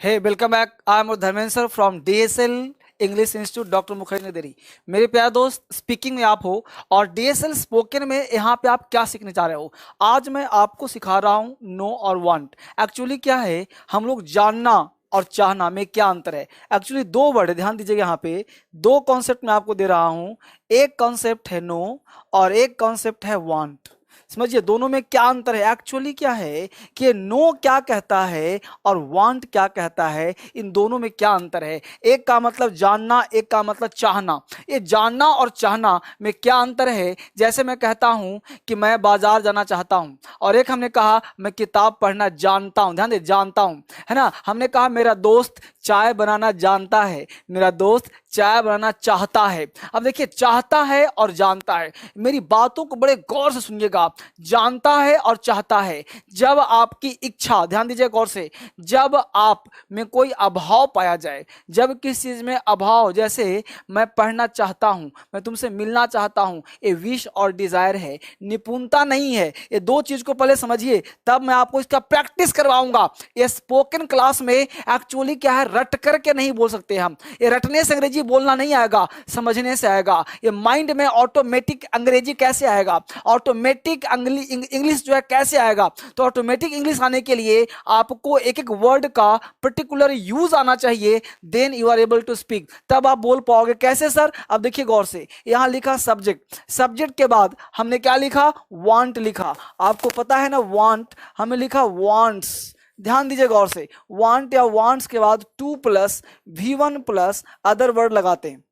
Hey, welcome back. I am Dharmendra sir from DSL English institute doctor Mukherjee नगरी। मेरे प्यारे दोस्त, स्पीकिंग में आप हो और DSL स्पोकन में यहाँ पे आप क्या सीखने जा रहे हो। आज मैं आपको सिखा रहा हूँ नो और वांट। एक्चुअली क्या है, हम लोग जानना और चाहना में क्या अंतर है। एक्चुअली दो वर्ड, ध्यान दीजिएगा, यहाँ पे दो कॉन्सेप्ट मैं आपको दे रहा हूँ। एक कॉन्सेप्ट है नो और एक कॉन्सेप्ट है वांट। समझिए दोनों में क्या अंतर है। एक्चुअली क्या है कि नो क्या कहता है और वांट क्या कहता है, इन दोनों में क्या अंतर है। एक का मतलब जानना, एक का मतलब चाहना। ये जानना और चाहना में क्या अंतर है। जैसे मैं कहता हूं कि मैं बाजार जाना चाहता हूं, और एक हमने कहा मैं किताब पढ़ना जानता हूं। ध्यान दे, जानता हूं, है ना। हमने कहा मेरा दोस्त चाय बनाना जानता है, मेरा दोस्त चाय बनाना चाहता है। अब देखिए, चाहता है और जानता है, मेरी बातों को बड़े गौर से सुनिएगा। जानता है और चाहता है, जब आपकी इच्छा, ध्यान दीजिए गौर से, जब आप में कोई अभाव पाया जाए, जब किस चीज में अभाव, जैसे मैं पढ़ना चाहता हूं, मैं तुमसे मिलना चाहता हूं, ये विश और डिजायर है, निपुणता नहीं है। ये दो चीज को पहले समझिए, तब मैं आपको इसका प्रैक्टिस करवाऊंगा। ये स्पोकन क्लास में एक्चुअली क्या है, रट करके नहीं बोल सकते हम। ये रटने से अंग्रेजी बोलना नहीं आएगा, समझने से आएगा। ये माइंड में ऑटोमेटिक अंग्रेजी कैसे आएगा, ऑटोमेटिक इंग्लिश जो है कैसे आएगा। तो ऑटोमेटिक इंग्लिश आने के लिए आपको एक एक वर्ड का पर्टिकुलर यूज आना चाहिए, then you are able to speak, तब आप बोल पाओगे। कैसे सर? अब देखिए गौर से, यहां लिखा सब्जेक्ट, सब्जेक्ट के बाद हमने क्या लिखा, वांट लिखा। आपको पता है ना, वांट हमें लिखा वांट्स। ध्यान दीजिए गौर से, वांट या वांट्स के बाद to plus V1 plus other word लगाते हैं।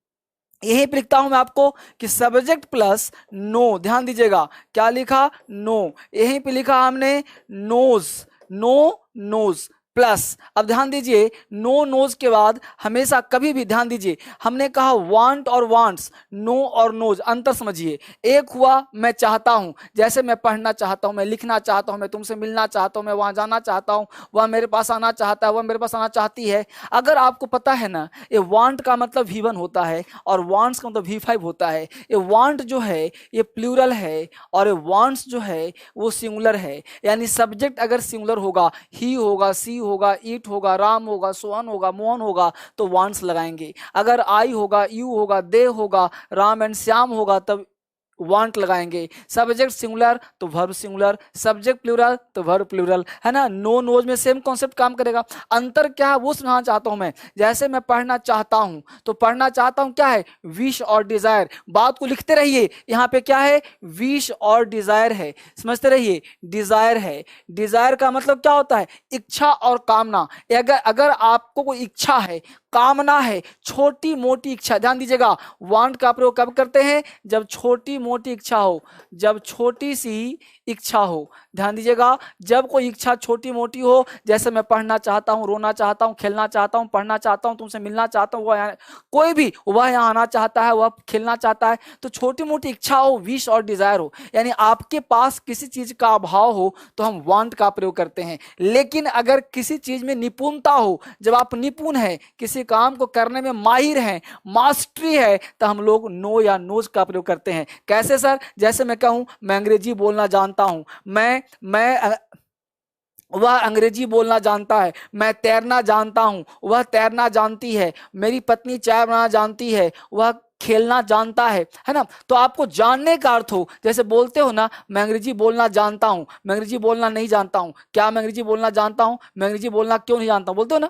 यही पे लिखता हूं मैं आपको कि सब्जेक्ट प्लस नो। ध्यान दीजिएगा, क्या लिखा, नो। यहीं पे लिखा हमने नोज, नो नोज प्लस। अब ध्यान दीजिए, नो नोज के बाद हमेशा कभी भी, ध्यान दीजिए, हमने कहा वांट और वांट्स, नो और नोज, अंतर समझिए। एक हुआ मैं चाहता हूं, जैसे मैं पढ़ना चाहता हूं, मैं लिखना चाहता हूं, मैं तुमसे मिलना चाहता हूं, मैं वहां जाना चाहता हूं, वह मेरे पास आना चाहता है, वह मेरे पास आना चाहती है। अगर आपको पता है ना, ये वांट का मतलब V1 होता है और वांट्स का मतलब V5 होता है। ये वांट जो है ये प्लूरल है और ये वांट्स जो है वो सिंगुलर है। यानी सब्जेक्ट अगर सिंगुलर होगा, ही होगा, सी होगा, ईट होगा, राम होगा, सोहन होगा, मोहन होगा, तो वांट्स लगाएंगे। अगर आई होगा, यू होगा, दे होगा, राम एंड श्याम होगा, तब वांट लगाएंगे। सब्जेक्ट सिंगुलर तो वर्ब सिंगुलर, सब्जेक्ट प्लूरल तो वर्ब प्लूरल, है ना। नो नोज में सेम कॉन्सेप्ट काम करेगा। अंतर क्या है वो समझाना चाहता हूं मैं। जैसे मैं पढ़ना चाहता हूं, तो पढ़ना चाहता हूं क्या है, विश और डिजायर। बात को लिखते रहिए, यहाँ पे क्या है, विश और डिजायर है, समझते रहिए, डिजायर है। डिजायर का मतलब क्या होता है, इच्छा और कामना। अगर अगर आपको कोई इच्छा है, कामना है, छोटी मोटी इच्छा, ध्यान दीजिएगा, वांट का प्रयोग कब करते हैं, जब छोटी मोटी इच्छा हो, जब छोटी सी इच्छा हो। ध्यान दीजिएगा, जब कोई इच्छा छोटी मोटी हो, जैसे मैं पढ़ना चाहता हूं, रोना चाहता हूं, खेलना चाहता हूं, पढ़ना चाहता हूं, तुमसे मिलना चाहता हूं, वह कोई भी, वह यहाँ आना चाहता है, वह खेलना चाहता है, तो छोटी मोटी इच्छा हो, विश और डिजायर हो, यानी आपके पास किसी चीज का अभाव हो, तो हम वांट का प्रयोग करते हैं। लेकिन अगर किसी चीज में निपुणता हो, जब आप निपुण है, किसी काम को करने में माहिर हैं, मास्टरी है, तो हम लोग नो या नोज का प्रयोग करते हैं। कैसे सर? जैसे मैं कहूं मैं अंग्रेजी बोलना जानता हूं, मैं वह अंग्रेजी बोलना जानता है, मैं तैरना जानता हूं, वह तैरना जानती है, मेरी पत्नी चाय बनाना जानती है, वह खेलना जानता है ना। तो आपको जानने का अर्थ हो, जैसे बोलते हो ना, मैं अंग्रेजी बोलना जानता हूं, मैं अंग्रेजी बोलना नहीं जानता हूं। क्या मैं अंग्रेजी बोलना जानता हूं? मैं अंग्रेजी बोलना क्यों नहीं जानता हूं, बोलते हो ना।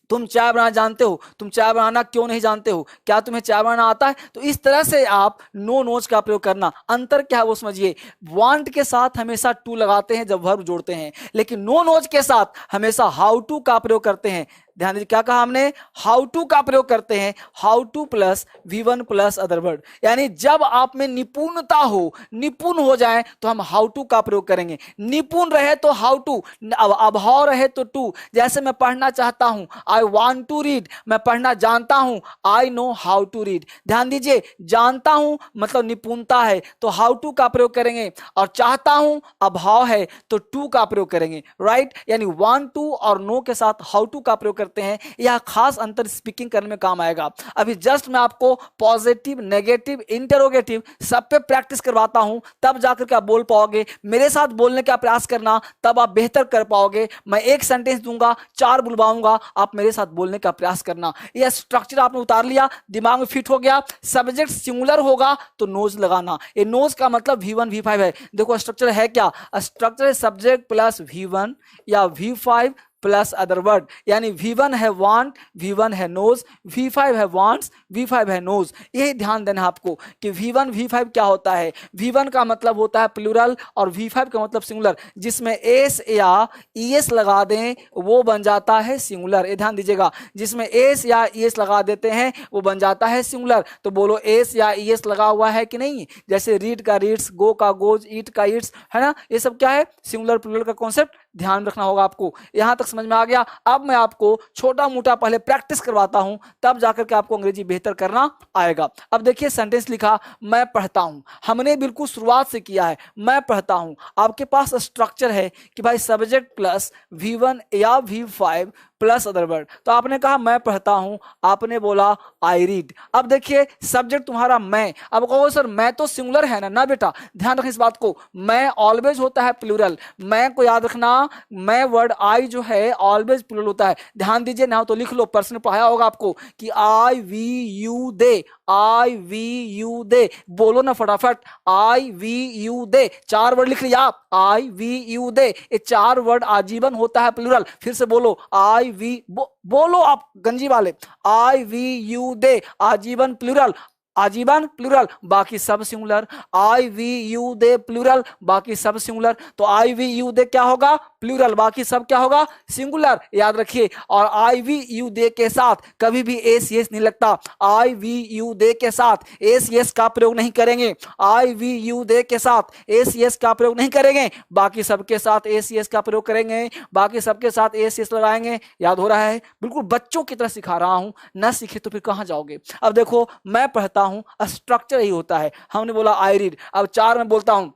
तुम चाय बनाना जानते हो, तुम चाय बनाना क्यों नहीं जानते हो? क्या तुम्हें चाय बनाना आता है? तो इस तरह से आप नो नोज का प्रयोग करना। अंतर क्या है वो समझिए, वांट के साथ हमेशा टू लगाते हैं जब वर्ब जोड़ते हैं, लेकिन नो नोज के साथ हमेशा हाउ टू का प्रयोग करते हैं। ध्यान दीजिए, क्या कहा हमने, हाउ टू का प्रयोग करते हैं, how to plus V1 plus other word. यानी जब आप में निपुणता हो, निपुण हो जाए, तो हम हाउ टू का प्रयोग करेंगे। निपुण रहे तो हाउ टू, अभाव रहे तो टू। जैसे मैं पढ़ना चाहता हूं, आई वांट टू रीड, मैं पढ़ना जानता हूं, I know how to read. ध्यान दीजिए, जानता हूं मतलब निपुणता है, तो हाउ टू का प्रयोग करेंगे, और चाहता हूं अभाव है, तो टू का प्रयोग करेंगे। राइट, यानी वांट टू और नो के साथ हाउ टू का प्रयोग करते हैं, यह खास अंतर स्पीकिंग करने में काम आएगा। अभी जस्ट मैं आपको पॉजिटिव, नेगेटिव, इंटरोगेटिव सब पे प्रैक्टिस करवाता हूं, तब जाकर के आप बोल पाओगे। मेरे साथ बोलने का प्रयास करना, तब आप बेहतर कर पाओगे। मैं एक सेंटेंस दूंगा, 4 बुलवाऊंगा, आप मेरे साथ बोलने का प्रयास करना। यह स्ट्रक्चर आपने उतार लिया, दिमाग में फिट हो गया। सब्जेक्ट सिंगुलर होगा तो नोज लगाना। ये नोज का मतलब V1 V5 है। देखो स्ट्रक्चर है क्या, स्ट्रक्चर है सब्जेक्ट प्लस V1 या V5 प्लस अदर वर्ड, यानी V1 है वांट, V1 है नोज, V5 है वांट्स, V5 है नोज। यही ध्यान देना है आपको कि V1 V5 क्या होता है। V1 का मतलब होता है प्लूरल और V5 का मतलब सिंगुलर। जिसमें एस या ईएस लगा दें वो बन जाता है सिंगुलर। ये ध्यान दीजिएगा, जिसमें एस या ईएस लगा देते हैं वो बन जाता है सिंगुलर। तो बोलो एस या ईएस लगा हुआ है कि नहीं। जैसे रीड का रीड्स, गो का गोज, ईट का ईट्स, है ना। ये सब क्या है, सिंगुलर प्लूरल का कॉन्सेप्ट ध्यान रखना होगा आपको। यहां तक समझ में आ गया। अब मैं आपको छोटा मोटा पहले प्रैक्टिस करवाता हूं, तब जाकर के आपको अंग्रेजी बेहतर करना आएगा। अब देखिए सेंटेंस लिखा, मैं पढ़ता हूं। हमने बिल्कुल शुरुआत से किया है, मैं पढ़ता हूं। आपके पास स्ट्रक्चर है कि भाई सब्जेक्ट प्लस V1 या V5 प्लस अदर वर्ड। तो आपने कहा मैं पढ़ता हूं, आपने बोला आई रीड। अब देखिए सब्जेक्ट तुम्हारा मैं। अब कहो सर मैं तो सिंगुलर है ना। ना बेटा, ध्यान रखें इस बात को, मैं ऑलवेज होता है प्लूरल। मैं को याद रखना, मैं वर्ड आई जो है ऑलवेज प्लूरल होता है। ध्यान दीजिए, ना तो लिख लो, पर्सन पढ़ाया होगा आपको कि I we you they, I we you they. बोलो ना फटाफट, I we you they. 4 word लिख लिया आप, आई वी यू दे। ये 4 वर्ड आजीवन होता है प्लूरल। फिर से बोलो, आई वी बोलो आप गंजी वाले, आई वी यू दे आजीवन प्लूरल, आजीवन प्लूरल, बाकी सब singular. I we you they plural, बाकी सब सिंगुलर। तो आई वी यू दे क्या होगा, प्लूरल, बाकी सब क्या होगा, सिंगुलर। याद रखिए। और आई वी यू दे के साथ कभी भी एस यस नहीं लगता। आई वी यू दे के साथ एस यस का प्रयोग नहीं करेंगे। आई वी यू दे के साथ एस यस का प्रयोग नहीं करेंगे, बाकी सबके साथ एस यस का प्रयोग करेंगे, बाकी सबके साथ एस यस लगाएंगे। याद हो रहा है, बिल्कुल बच्चों की तरह सिखा रहा हूं, ना सीखे तो फिर कहां जाओगे। अब देखो मैं पढ़ता हूं, स्ट्रक्चर ही होता है। हमने बोला आई रीड। अब 4 में बोलता हूं,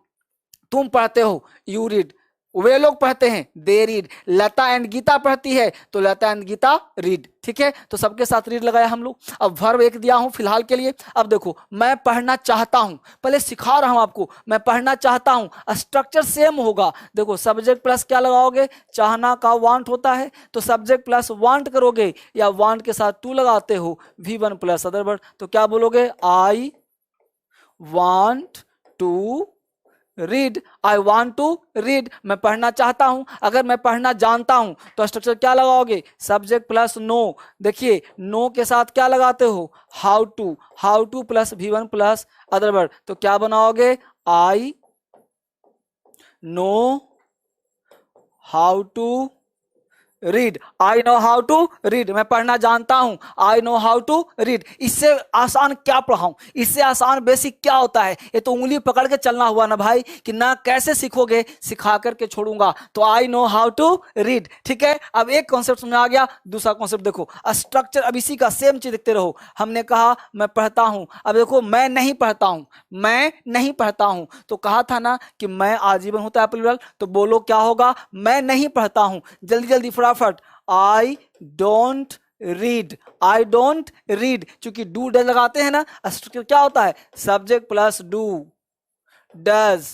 तुम पढ़ते हो, यू रीड। वे लोग पढ़ते हैं, they read. Lata and Geeta पढ़ती है, तो लता एंड गीता रीड। ठीक है, तो सबके साथ रीड लगाया हम लोग। अब वर्ब एक दिया हूं फिलहाल के लिए। अब देखो मैं पढ़ना चाहता हूं, पहले सिखा रहा हूं आपको, मैं पढ़ना चाहता हूं। स्ट्रक्चर सेम होगा। देखो सब्जेक्ट प्लस क्या लगाओगे, चाहना का वांट होता है, तो सब्जेक्ट प्लस वांट करोगे, या वांट के साथ टू लगाते हो, V1 प्लस अदर वर्ड। तो क्या बोलोगे, I want to read, I want to read. मैं पढ़ना चाहता हूं। अगर मैं पढ़ना जानता हूं तो स्ट्रक्चर क्या लगाओगे, सब्जेक्ट प्लस नो। देखिए नो के साथ क्या लगाते हो, how to, how to plus V1 plus other word. तो क्या बनाओगे, I know how to read, I know how to read. मैं पढ़ना जानता हूं, I know how to read. इससे आसान क्या पढ़ाऊं, इससे आसान बेसिक क्या होता है। ये तो उंगली पकड़ के चलना हुआ ना भाई, कि ना कैसे सीखोगे, सिखा करके छोड़ूंगा। तो I know how to read. ठीक है, अब एक कॉन्सेप्ट समझ आ गया। दूसरा कॉन्सेप्ट देखो, स्ट्रक्चर अब इसी का सेम चीज देखते रहो। हमने कहा मैं पढ़ता हूं। अब देखो मैं नहीं पढ़ता हूं, मैं नहीं पढ़ता हूं। तो कहा था ना कि मैं आजीवन होता है प्लूरल। तो बोलो क्या होगा, मैं नहीं पढ़ता हूं। जल्दी जल्दी फटाफट, I don't read, I don't read. चूंकि डू डज लगाते हैं ना, स्ट्रक्चर क्या होता है, subject plus do, does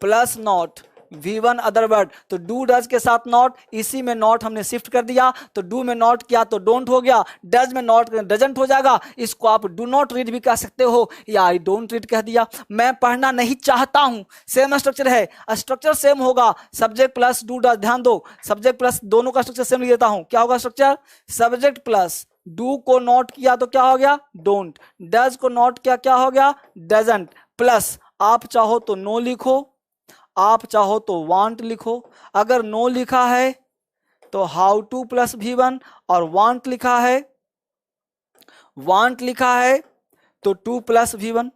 plus not, V1 other word. तो डू डज के साथ नॉट, इसी में नॉट हमने शिफ्ट कर दिया। तो डू में नॉट किया तो डोंट हो गया, डज में नॉट डजंट हो जाएगा। इसको आप डू नॉट रीड भी कह सकते हो, या आई डोंट रीड कह दिया। मैं पढ़ना नहीं चाहता हूं, सेम स्ट्रक्चर है, स्ट्रक्चर सेम होगा, सब्जेक्ट प्लस डू डज। ध्यान दो, सब्जेक्ट प्लस दोनों का स्ट्रक्चर सेम लिख देता हूं। क्या होगा स्ट्रक्चर, सब्जेक्ट प्लस डू को नॉट किया तो क्या हो गया, डोंट। डज को नॉट किया क्या हो गया, डजंट। प्लस आप चाहो तो नो लिखो, आप चाहो तो वांट लिखो। अगर नो लिखा है तो हाउ टू प्लस V1, और वांट लिखा है, वांट लिखा है तो टू प्लस V1।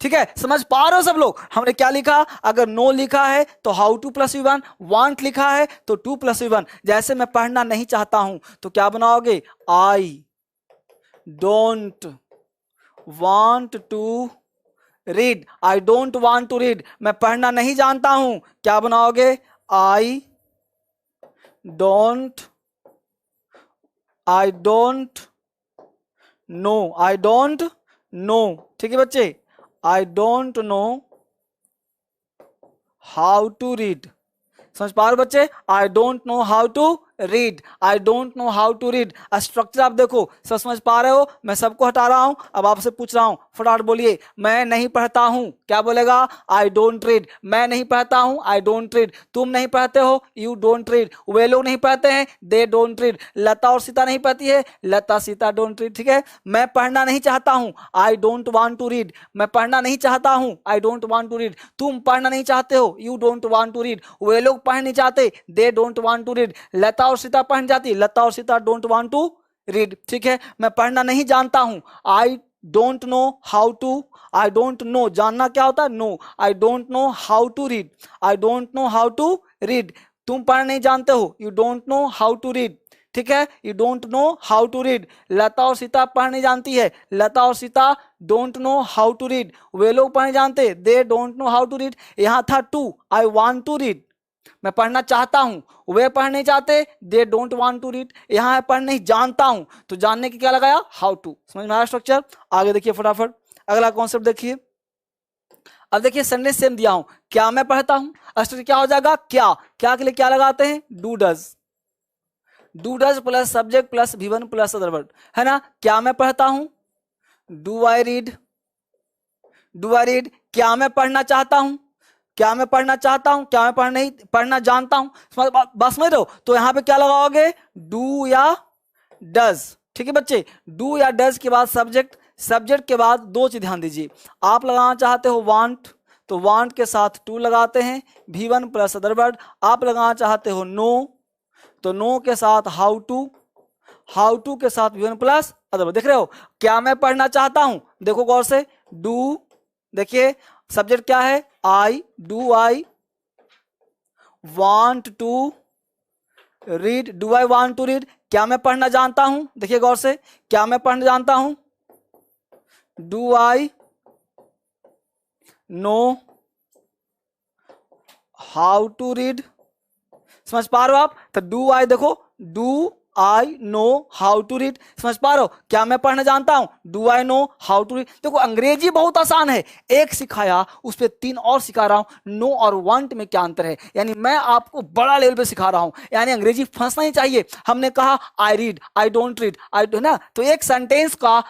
ठीक है, समझ पा रहे हो सब लोग। हमने क्या लिखा, अगर नो लिखा है तो how to plus V1, want लिखा है तो टू प्लस V1। जैसे मैं पढ़ना नहीं चाहता हूं तो क्या बनाओगे, I don't want to read, I don't want to read. मैं पढ़ना नहीं जानता हूं, क्या बनाओगे, I don't I don't know, I don't know, ठीक है बच्चे, I don't know how to read. समझ पा रहे हो बच्चे, I don't know how to read, I don't know how to read. Structure आप देखो, सब समझ पा रहे हो, मैं सबको हटा रहा हूं, अब आपसे पूछ रहा हूं, फटाफट बोलिए, मैं नहीं पढ़ता हूं, क्या बोलेगा, आई डोंट रीड। मैं नहीं पढ़ता हूं, आई डोंट रीड। तुम नहीं पढ़ते हो, यू डोंट रीड। वे लोग नहीं पढ़ते हैं, दे डोंट रीड। लता और सीता नहीं पढ़ती है, लता सीता डोंट रीड, ठीक है। मैं पढ़ना नहीं चाहता हूं, I don't want to read. मैं पढ़ना नहीं चाहता हूं, I don't want to read. तुम पढ़ना नहीं चाहते हो, you don't want to read. वे लोग पढ़ नहीं चाहते, they don't want to read. Lata और सीता पढ़ जाती, लता और Sita don't want to read, ठीक है। मैं पढ़ना नहीं जानता हूं, I don't know how to, I don't know, जानना क्या होता है, no, I don't know how to read, I don't know how to read. तुम पढ़ नहीं जानते हो, you don't know how to read, ठीक है, you don't know how to read. Lata और सीता पढ़ नहीं जानती है, लता और Sita don't know how to read. वे लोग पढ़ नहीं जानते, they don't know how to read. यहां था to, I want to read, मैं पढ़ना चाहता हूं, वे पढ़ नहीं चाहते, they don't want to read. यहां है पढ़ नहीं जानता हूं, तो जानने की क्या लगाया, हाउ टू। समझ में आया स्ट्रक्चर। आगे देखिए फटाफट, अगला कॉन्सेप्ट देखिए। अब देखिए सेंटेंस सेम दिया हूं, क्या मैं पढ़ता हूं, स्ट्रक्चर क्या हो जाएगा, क्या, क्या के लिए क्या लगाते हैं, do does, do does plus subject plus V1 plus other word, है ना। क्या मैं पढ़ता हूं, do I read, do I read. क्या मैं पढ़ना चाहता हूं, क्या मैं पढ़ना चाहता हूं, क्या मैं पढ़ना जानता हूं, बस समझ रहे हो। तो यहां पे क्या लगाओगे, डू या डज, ठीक है बच्चे। डू या डज के बाद सब्जेक्ट, सब्जेक्ट के बाद दो चीज ध्यान दीजिए। आप लगाना चाहते हो वांट, तो वांट के साथ टू लगाते हैं, V1 प्लस अदर वर्ड। आप लगाना चाहते हो नो, तो नो के साथ हाउ टू, हाउ टू के साथ V1 प्लस अदर वर्ड। देख रहे हो, क्या मैं पढ़ना चाहता हूं, देखो गौर से, डू, देखिए सब्जेक्ट क्या है, I, do I want to read, do I want to read. क्या मैं पढ़ना जानता हूं, देखिए गौर से, क्या मैं पढ़ना जानता हूं, do I know how to read. समझ पा रहे हो आप, तो डू आई, देखो do I know how to read, समझ पा रहे हो, क्या मैं पढ़ना जानता हूं, do I know how to read. देखो अंग्रेजी बहुत आसान है, एक सिखाया उस पर तीन और सिखा रहा हूं, नो और वांट में क्या अंतर है, यानी मैं आपको बड़ा लेवल पे सिखा रहा हूं, यानी अंग्रेजी फंसना ही चाहिए। हमने कहा I read, I don't read, I do ना, तो एक सेंटेंस का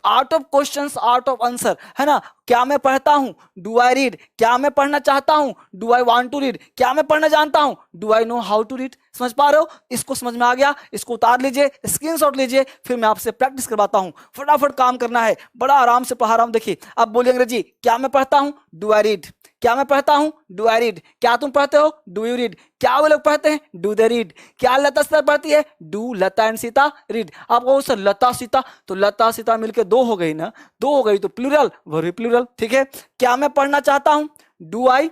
out of questions out of answer, है ना। क्या मैं पढ़ता हूं, डू आई रीड। क्या मैं पढ़ना चाहता हूं, do I want to read. क्या मैं पढ़ना जानता हूं, do I know how to read. समझ पा रहे हो, इसको समझ में आ गया, इसको उतार लीजिए, स्क्रीनशॉट लीजिए, फिर मैं आपसे प्रैक्टिस करवाता हूं। फटाफट काम करना है, बड़ा आराम से पढ़ा रहा हूं। देखिए अब बोलिए अंग्रेजी, क्या मैं पढ़ता हूं, डू आई रीड। क्या मैं पढ़ता हूं, डू आई रीड। क्या तुम पढ़ते हो, डू यू रीड। क्या वो लोग पढ़ते हैं, डू दे रीड। क्या लता सीता पढ़ती है, do Lata and Sita read. आप कहो सर लता सीता, तो लता सीता मिलकर दो हो गई ना, दो हो गई तो प्लूरल, वेरी प्लूरल, ठीक है। क्या मैं पढ़ना चाहता हूं, do I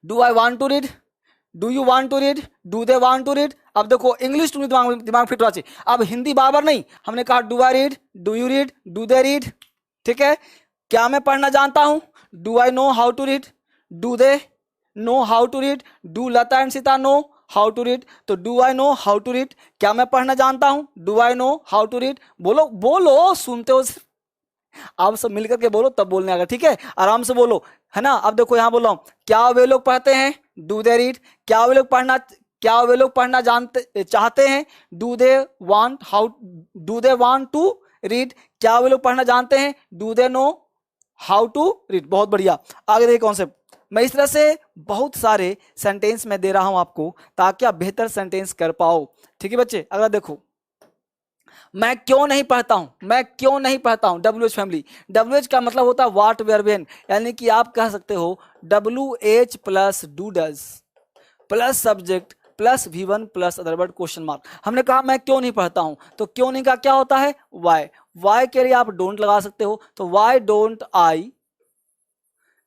want to read, do you want to read, do they want to read. अब देखो इंग्लिश तुम्हें दिमाग फिट होना चाहिए, अब हिंदी बार बार नहीं, हमने कहा do I read, do you read, do they read, ठीक है। क्या मैं पढ़ना जानता हूं, do I know how to read, do they know how to read, do Lata and Sita know how to read, तो do I know how to read. क्या मैं पढ़ना जानता हूं, do I know how to read. बोलो बोलो, सुनते हो, आप सब मिलकर के बोलो तब बोलने आएगा, ठीक है, आराम से बोलो, है ना। अब देखो यहां बोल रहा हूं, क्या वे लोग पढ़ते हैं, डू दे रीड। क्या वे लोग पढ़ना जानते चाहते हैं, do they want to read. क्या वे लोग पढ़ना जानते हैं, do they know how to read. बहुत बढ़िया, आगे देखिए कॉन्सेप्ट। मैं इस तरह से बहुत सारे सेंटेंस में दे रहा हूं आपको, ताकि आप बेहतर सेंटेंस कर पाओ, ठीक है बच्चे। अगला देखो, मैं क्यों नहीं पढ़ता हूं, मैं क्यों नहीं पढ़ता हूं, WH फैमिली। WH का मतलब होता है व्हाट वेयर व्हेन, यानी कि आप कह सकते हो WH plus do does plus subject plus V1 plus other word question mark. हमने कहा मैं क्यों नहीं पढ़ता हूं, तो क्यों नहीं का क्या होता है, वाई। वाई के लिए आप डोंट लगा सकते हो, तो वाई डोंट आई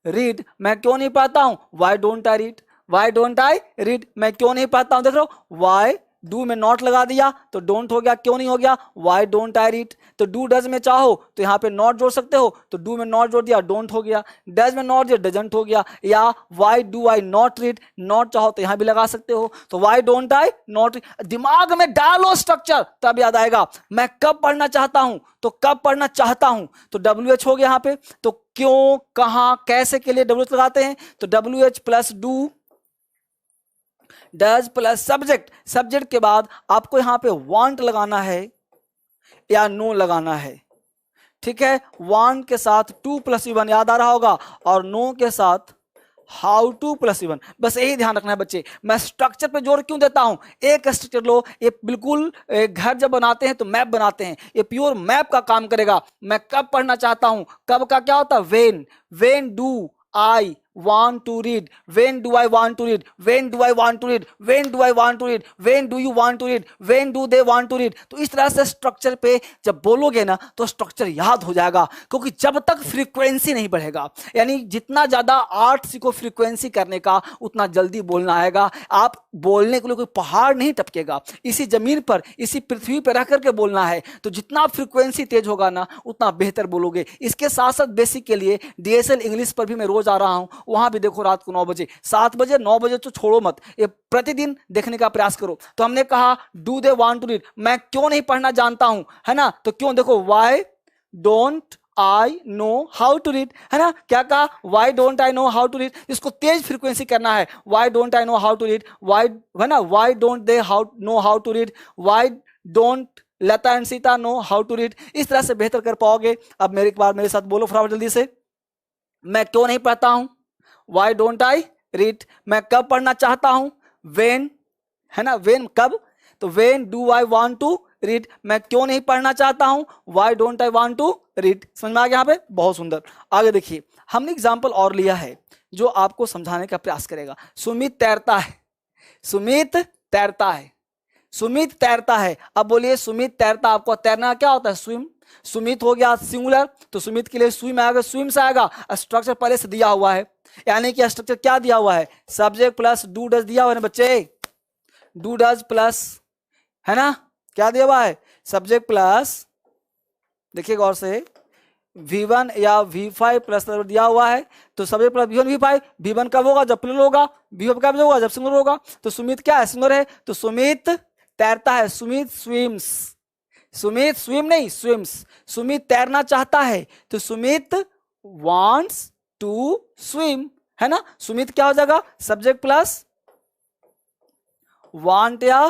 रीड, मैं क्यों नहीं पढ़ता हूं, why don't I read, why don't I read, मैं क्यों नहीं पढ़ता हूं। देख लो, वाई डू में नॉट लगा दिया तो डोंट हो गया, क्यों नहीं हो गया, वाई डोंट आई रीड। तो डू डज में चाहो तो यहाँ पे नॉट जोड़ सकते हो, तो डू में नॉट जोड़ दिया डोंट हो गया, डज में नॉट दिया डजंट हो गया, या why do I not read, not चाहो तो यहाँ भी लगा सकते हो, तो Y don't I not read. दिमाग में डालो स्ट्रक्चर, तब याद आएगा। मैं कब पढ़ना चाहता हूं, तो कब पढ़ना चाहता हूं, तो WH हो गया यहाँ पे, तो क्यों, कहां, कैसे के लिए WH लगाते हैं, तो WH plus do, does plus subject, subject के बाद आपको यहां पे वांट लगाना है या नो लगाना है, ठीक है। वांट के साथ टू प्लस वन याद आ रहा होगा, और नो के साथ हाउ टू प्लस वन, बस यही ध्यान रखना है बच्चे। मैं स्ट्रक्चर पे जोर क्यों देता हूं, एक स्ट्रक्चर लो, ये बिल्कुल घर जब बनाते हैं तो मैप बनाते हैं, ये प्योर मैप का काम करेगा। मैं कब पढ़ना चाहता हूं, कब का क्या होता है, when do I want to read, when do I want to read, when do I want to read, when do I want to read, when do you want to read, when do they want to read। तो इस तरह से structure पे जब बोलोगे ना तो structure याद हो जाएगा, क्योंकि जब तक फ्रीक्वेंसी नहीं बढ़ेगा, यानी जितना ज्यादा आर्ट सीखो फ्रीक्वेंसी करने का, उतना जल्दी बोलना आएगा। आप बोलने के लिए कोई पहाड़ नहीं टपकेगा, इसी जमीन पर, इसी पृथ्वी पर रह करके बोलना है, तो जितना फ्रीक्वेंसी तेज होगा ना उतना बेहतर बोलोगे। इसके साथ साथ बेसिक के लिए DSL इंग्लिश पर भी मैं रोज आ रहा हूं, वहां भी देखो रात को 9 बजे, 7 बजे, 9 बजे तो छोड़ो मत, ये प्रतिदिन देखने का प्रयास करो। तो हमने कहा do they want to read, मैं क्यों नहीं पढ़ना जानता हूं, है ना, तो क्यों, देखो why don't I know how to read, है ना, क्या कहा, why don't I know how to read, इसको तेज फ्रीक्वेंसी करना है, why don't I know how to read, why, है ना, why don't they know how to read, why don't Lata and Sita know how to read. इस तरह से बेहतर कर पाओगे। अब मेरे एक बार मेरे साथ बोलो फटाफट जल्दी से, मैं क्यों नहीं पढ़ता हूं, वाई डोंट आई रीड, मैं कब पढ़ना चाहता हूं, वेन, है ना, वेन कब, तो when do I want to read, मैं क्यों नहीं पढ़ना चाहता हूं, why don't I want to read. समझ में आ गया यहाँ पे, बहुत सुंदर। आगे देखिए, हमने एग्जाम्पल और लिया है जो आपको समझाने का प्रयास करेगा। सुमित तैरता है, सुमित तैरता है, सुमित तैरता है। अब बोलिए सुमित तैरता, आपको तैरना क्या होता है, स्विम। सुमित हो गया सिंगुलर, तो सुमित के लिए स्विम आएगा, स्विम से आएगा, स्ट्रक्चर पहले से दिया हुआ है, यानी कि स्ट्रक्चर क्या दिया हुआ है, सब्जेक्ट प्लस डू डज दिया हुआ है ना बच्चे, डू डज प्लस, है ना, क्या दिया हुआ है, सब्जेक्ट प्लस, देखिए गौर से, V1 या V5 प्लस दिया हुआ है, तो subject plus V1 V5, V1 कब होगा, जब प्लूरल होगा, V5 कब होगा, जब सिंगुलर होगा। तो सुमित क्या है, सिंगुलर है, तो सुमित तैरता है, सुमित स्विम्स, सुमित स्विम नहीं स्विम्स, सुमित तैरना चाहता है, तो सुमित वांट्स टू स्विम, है ना, सुमित क्या हो जाएगा, सब्जेक्ट प्लस वांट या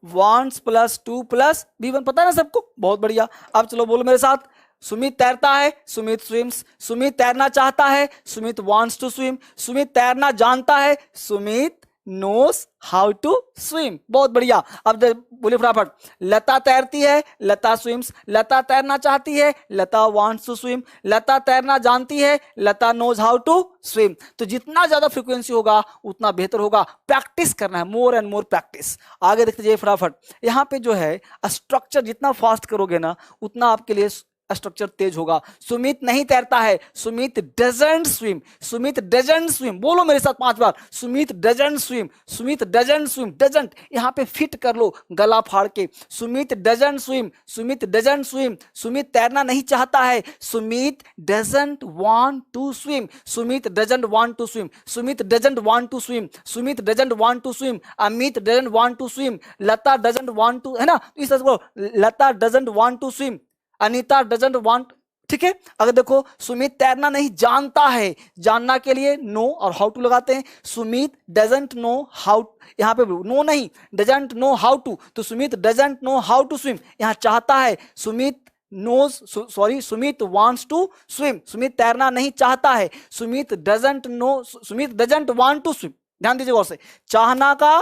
wants plus two plus V1, पता है ना सबको, बहुत बढ़िया। अब चलो बोलो मेरे साथ, सुमित तैरता है, सुमित स्विम्स, सुमित तैरना चाहता है, Sumit wants to swim, Sumit तैरना जानता है, Sumit knows how to swim। बहुत बढ़िया। अब बोलिए फटाफट, लता तैरती है, लता स्विम्स, लता तैरना चाहती है, लता wants to swim, लता तैरना जानती है, लता knows how to swim। तो जितना ज्यादा फ्रीक्वेंसी होगा उतना बेहतर होगा, प्रैक्टिस करना है, मोर एंड मोर प्रैक्टिस। आगे देखते जाइए फटाफट, यहाँ पे जो है स्ट्रक्चर जितना फास्ट करोगे ना उतना आपके लिए स्ट्रक्चर तेज होगा। सुमित नहीं तैरता है, Sumit doesn't swim, Sumit doesn't swim, बोलो मेरे साथ 5 बार, Sumit doesn't swim, Sumit doesn't swim, doesn't यहां पे फिट कर लो गला फाड़ के, Sumit doesn't swim, Sumit doesn't swim, Sumit तैरना नहीं चाहता है, Sumit doesn't want to swim, Sumit doesn't want to swim, Sumit doesn't want to swim, Sumit doesn't want to swim, Amit doesn't want to swim, Lata doesn't want to, है ना, इस तरह से Lata doesn't want to swim, Anita doesn't want, ठीक है। अगर देखो सुमित तैरना नहीं जानता है, जानना के लिए नो और हाउ टू लगाते हैं, सुमित डजंट नो हाउ, यहाँ पे नो नहीं, डजंट नो हाउ टू, तो Sumit doesn't know how to swim, यहाँ चाहता है, Sumit knows, sorry Sumit wants to swim, Sumit तैरना नहीं चाहता है, Sumit doesn't know, Sumit doesn't want to swim. ध्यान दीजिए गौर से, चाहना का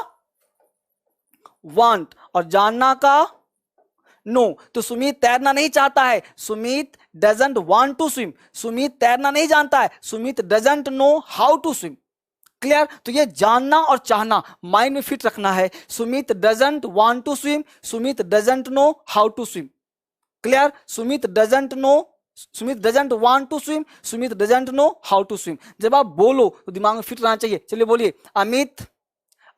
वांट और जानना का नो, तो सुमित तैरना नहीं चाहता है, Sumit doesn't want to swim, Sumit तैरना नहीं जानता है, Sumit doesn't know how to swim. Clear. तो ये जानना और चाहना माइंड में फिट रखना है, Sumit doesn't want to swim, Sumit doesn't know how to swim. Clear. Sumit doesn't know, Sumit doesn't want to swim, Sumit doesn't know how to swim. जब आप बोलो तो दिमाग में फिट रहना चाहिए। चलिए बोलिए, अमित,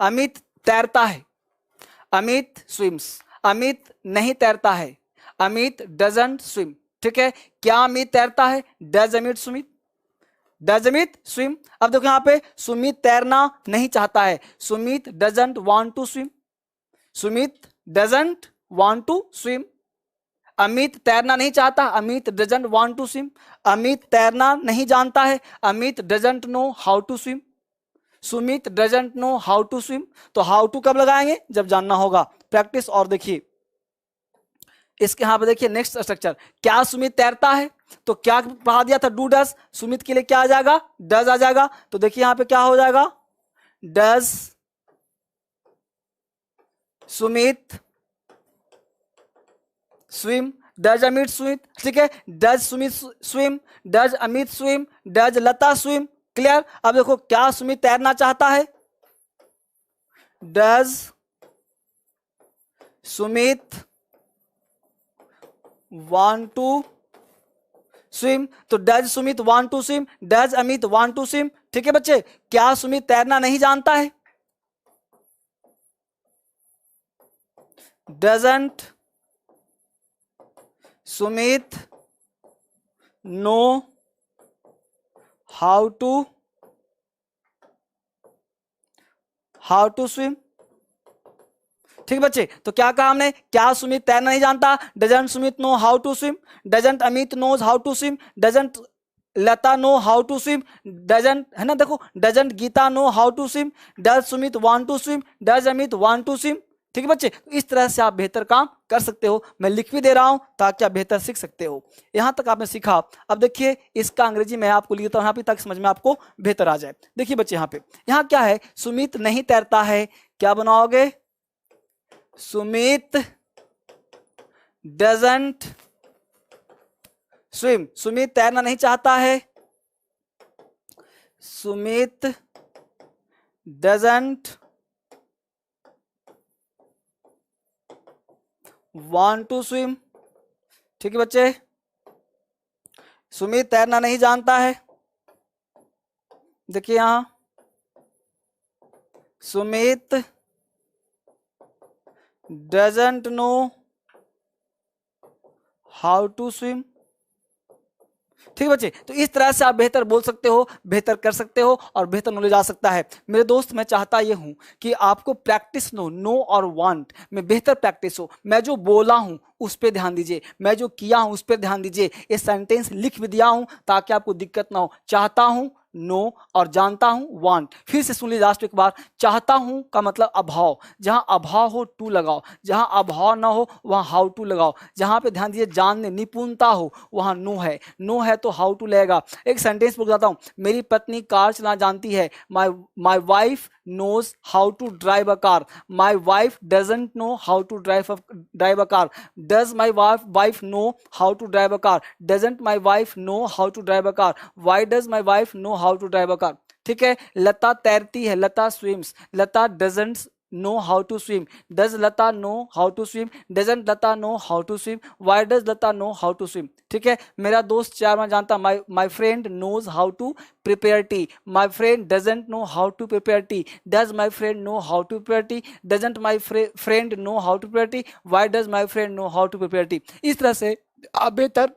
अमित तैरता है, अमित स्विम्स, अमित नहीं तैरता है, अमित डजंट स्विम। ठीक है, क्या अमित तैरता है? Does Amit swim, does Amit swim. अब देखो यहाँ पे सुमित तैरना नहीं चाहता है, Sumit doesn't want to swim, Sumit doesn't want to swim. Amit तैरना नहीं चाहता, Amit doesn't want to swim. Amit तैरना नहीं जानता है, Amit doesn't know how to swim. Sumit doesn't know how to swim, तो हाउ टू कब लगाएंगे? जब जानना होगा। प्रैक्टिस। और देखिए इसके यहां पे देखिए नेक्स्ट स्ट्रक्चर, क्या सुमित तैरता है? तो क्या पढ़ा दिया था? Do does. सुमित के लिए क्या आ जाएगा? डज आ जाएगा। तो देखिए यहां पे क्या हो जाएगा? Does Sumit swim, does Amit swim. ठीक है, does Sumit swim, does Amit swim, does Lata swim. Clear? अब देखो क्या सुमित तैरना चाहता है? Does Sumit want to swim, तो does Sumit want to swim, does Amit want to swim. ठीक है बच्चे, क्या सुमित तैरना नहीं जानता है? Doesn't Sumit know how to swim. ठीक बच्चे, तो क्या कहा हमने? क्या सुमित तैरना नहीं जानता? Doesn't Sumit know how to swim, doesn't Amit knows how to swim, doesn't Lata know how to swim, doesn't, है ना, देखो doesn't Geeta know how to swim, does Sumit want to swim, does Amit want to swim. ठीक है बच्चे, तो इस तरह से आप बेहतर काम कर सकते हो। मैं लिख भी दे रहा हूं ताकि आप बेहतर सीख सकते हो। यहां तक आपने सीखा। अब देखिए इसका अंग्रेजी मैं आपको लिखता हूं यहाँ पे ताकि समझ में आपको बेहतर आ जाए। देखिए बच्चे यहाँ पे, यहाँ क्या है? सुमित नहीं तैरता है, क्या बनाओगे? सुमित डजंट स्विम, सुमित तैरना नहीं चाहता है, Sumit doesn't want to swim. ठीक है बच्चे, सुमित तैरना नहीं जानता है। देखिए यहां Sumit doesn't know how to swim. ठीक बच्चे, तो इस तरह से आप बेहतर बोल सकते हो, बेहतर कर सकते हो और बेहतर नॉलेज आ सकता है। मेरे दोस्त, मैं चाहता ये हूं कि आपको प्रैक्टिस नो और वांट में बेहतर प्रैक्टिस हो। मैं जो बोला हूं उस पर ध्यान दीजिए, मैं जो किया हूं उस पर ध्यान दीजिए। ये सेंटेंस लिख भी दिया हूं ताकि आपको दिक्कत ना हो। चाहता हूं नो और जानता हूं वांट। फिर से सुन लीजिए लास्ट एक बार। चाहता हूं का मतलब अभाव, जहां अभाव हो टू लगाओ, जहां अभाव ना हो वहां हाउ टू लगाओ। जहां पे ध्यान दीजिए जानने निपुणता हो वहां नो है, नो है तो हाउ टू लगेगा। एक सेंटेंस बोल जाता हूं, मेरी पत्नी कार चलाना जानती है, my wife knows how to drive a car. My wife doesn't know how to drive a car. Does my wife know how to drive a car? Doesn't my wife know how to drive a car? Why does my wife know how to drive a car? ठीक है, लता तैरती है, लता swims. Lata doesn't know how to swim. Does Lata know how to swim? Doesn't Lata know how to swim? Why does Lata know how to swim? ठीक है, मेरा दोस्त चार में जानता, my friend knows how to prepare tea. My friend doesn't know how to prepare tea. Does my friend know how to prepare tea? Doesn't my friend know how to prepare tea? Why does my friend know how to prepare tea? इस तरह से आप बेहतर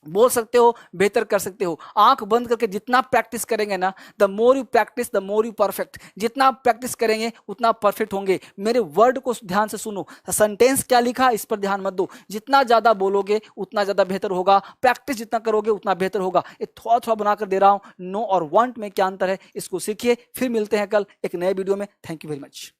बोल सकते हो, बेहतर कर सकते हो। आंख बंद करके जितना प्रैक्टिस करेंगे ना, the more you practice the more you perfect. जितना प्रैक्टिस करेंगे उतना परफेक्ट होंगे। मेरे वर्ड को ध्यान से सुनो, सेंटेंस क्या लिखा इस पर ध्यान मत दो। जितना ज्यादा बोलोगे उतना ज्यादा बेहतर होगा, प्रैक्टिस जितना करोगे उतना बेहतर होगा। ये थोड़ा थोड़ा बनाकर दे रहा हूं। नो और वांट में क्या अंतर है इसको सीखिए। फिर मिलते हैं कल एक नए वीडियो में। Thank you very much.